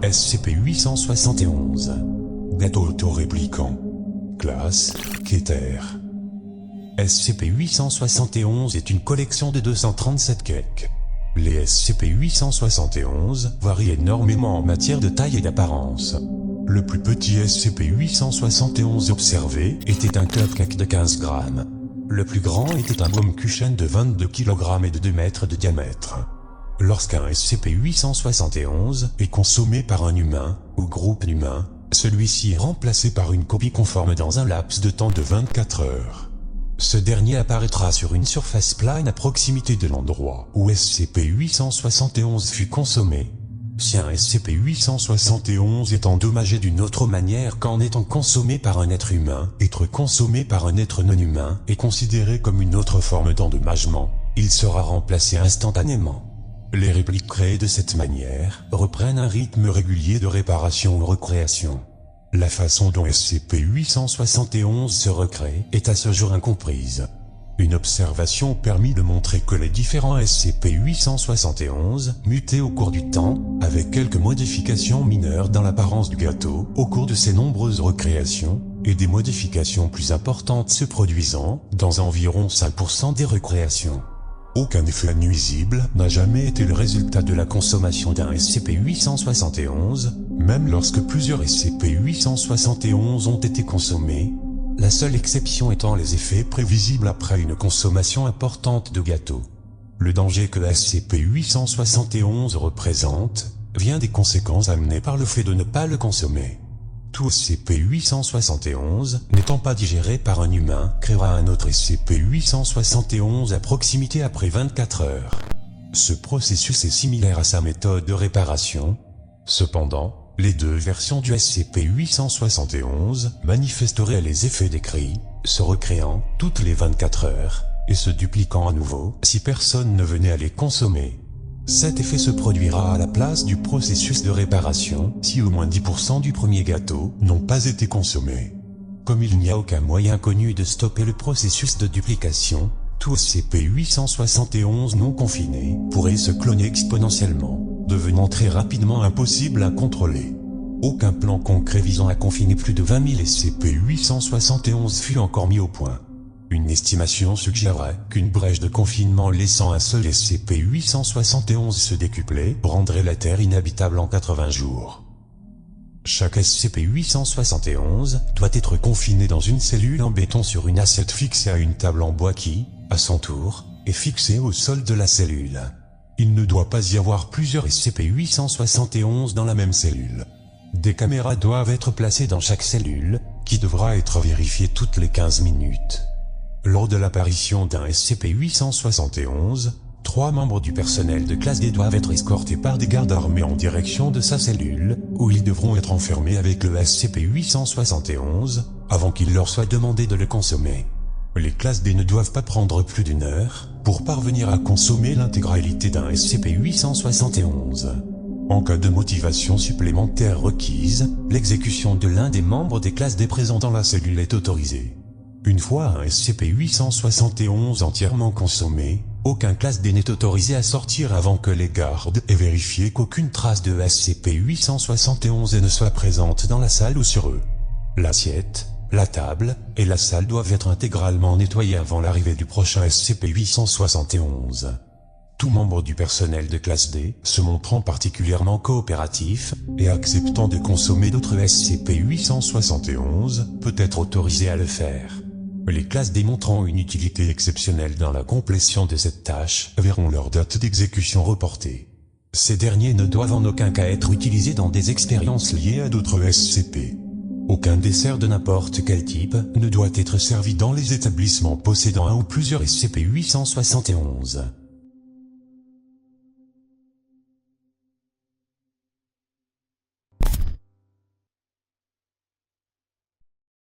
SCP-871. Gâteau autoréplicant. Classe, Keter. SCP-871 est une collection de 237 cakes. Les SCP-871 varient énormément en matière de taille et d'apparence. Le plus petit SCP-871 observé était un cupcake de 15 grammes. Le plus grand était un Baumkuchen de 22 kg et de 2 mètres de diamètre. Lorsqu'un SCP-871 est consommé par un humain, ou groupe d'humains, celui-ci est remplacé par une copie conforme dans un laps de temps de 24 heures. Ce dernier apparaîtra sur une surface plane à proximité de l'endroit où SCP-871 fut consommé. Si un SCP-871 est endommagé d'une autre manière qu'en étant consommé par un être humain, être consommé par un être non humain est considéré comme une autre forme d'endommagement. Il sera remplacé instantanément. Les répliques créées de cette manière reprennent un rythme régulier de réparation ou recréation. La façon dont SCP-871 se recrée est à ce jour incomprise. Une observation permit de montrer que les différents SCP-871 mutaient au cours du temps, avec quelques modifications mineures dans l'apparence du gâteau au cours de ces nombreuses recréations, et des modifications plus importantes se produisant dans environ 5% des recréations. Aucun effet nuisible n'a jamais été le résultat de la consommation d'un SCP-871, même lorsque plusieurs SCP-871 ont été consommés, la seule exception étant les effets prévisibles après une consommation importante de gâteau. Le danger que SCP-871 représente vient des conséquences amenées par le fait de ne pas le consommer. Tout SCP-871, n'étant pas digéré par un humain, créera un autre SCP-871 à proximité après 24 heures. Ce processus est similaire à sa méthode de réparation. Cependant, les deux versions du SCP-871 manifesteraient les effets décrits, se recréant toutes les 24 heures, et se dupliquant à nouveau si personne ne venait à les consommer. Cet effet se produira à la place du processus de réparation si au moins 10% du premier gâteau n'ont pas été consommés. Comme il n'y a aucun moyen connu de stopper le processus de duplication, tout SCP-871 non confiné pourrait se cloner exponentiellement, devenant très rapidement impossible à contrôler. Aucun plan concret visant à confiner plus de 20 000 SCP-871 fut encore mis au point. Une estimation suggérerait qu'une brèche de confinement laissant un seul SCP-871 se décupler rendrait la Terre inhabitable en 80 jours. Chaque SCP-871 doit être confiné dans une cellule en béton sur une assiette fixée à une table en bois qui, à son tour, est fixée au sol de la cellule. Il ne doit pas y avoir plusieurs SCP-871 dans la même cellule. Des caméras doivent être placées dans chaque cellule, qui devra être vérifiée toutes les 15 minutes. Lors de l'apparition d'un SCP-871, 3 membres du personnel de classe D doivent être escortés par des gardes armés en direction de sa cellule, où ils devront être enfermés avec le SCP-871, avant qu'il leur soit demandé de le consommer. Les classes D ne doivent pas prendre plus d'1 heure pour parvenir à consommer l'intégralité d'un SCP-871. En cas de motivation supplémentaire requise, l'exécution de l'un des membres des classes D présents dans la cellule est autorisée. Une fois un SCP-871 entièrement consommé, aucun classe D n'est autorisé à sortir avant que les gardes aient vérifié qu'aucune trace de SCP-871 ne soit présente dans la salle ou sur eux. L'assiette, la table et la salle doivent être intégralement nettoyées avant l'arrivée du prochain SCP-871. Tout membre du personnel de classe D, se montrant particulièrement coopératif et acceptant de consommer d'autres SCP-871, peut être autorisé à le faire. Les classes démontrant une utilité exceptionnelle dans la complétion de cette tâche verront leur date d'exécution reportée. Ces derniers ne doivent en aucun cas être utilisés dans des expériences liées à d'autres SCP. Aucun dessert de n'importe quel type ne doit être servi dans les établissements possédant un ou plusieurs SCP-871.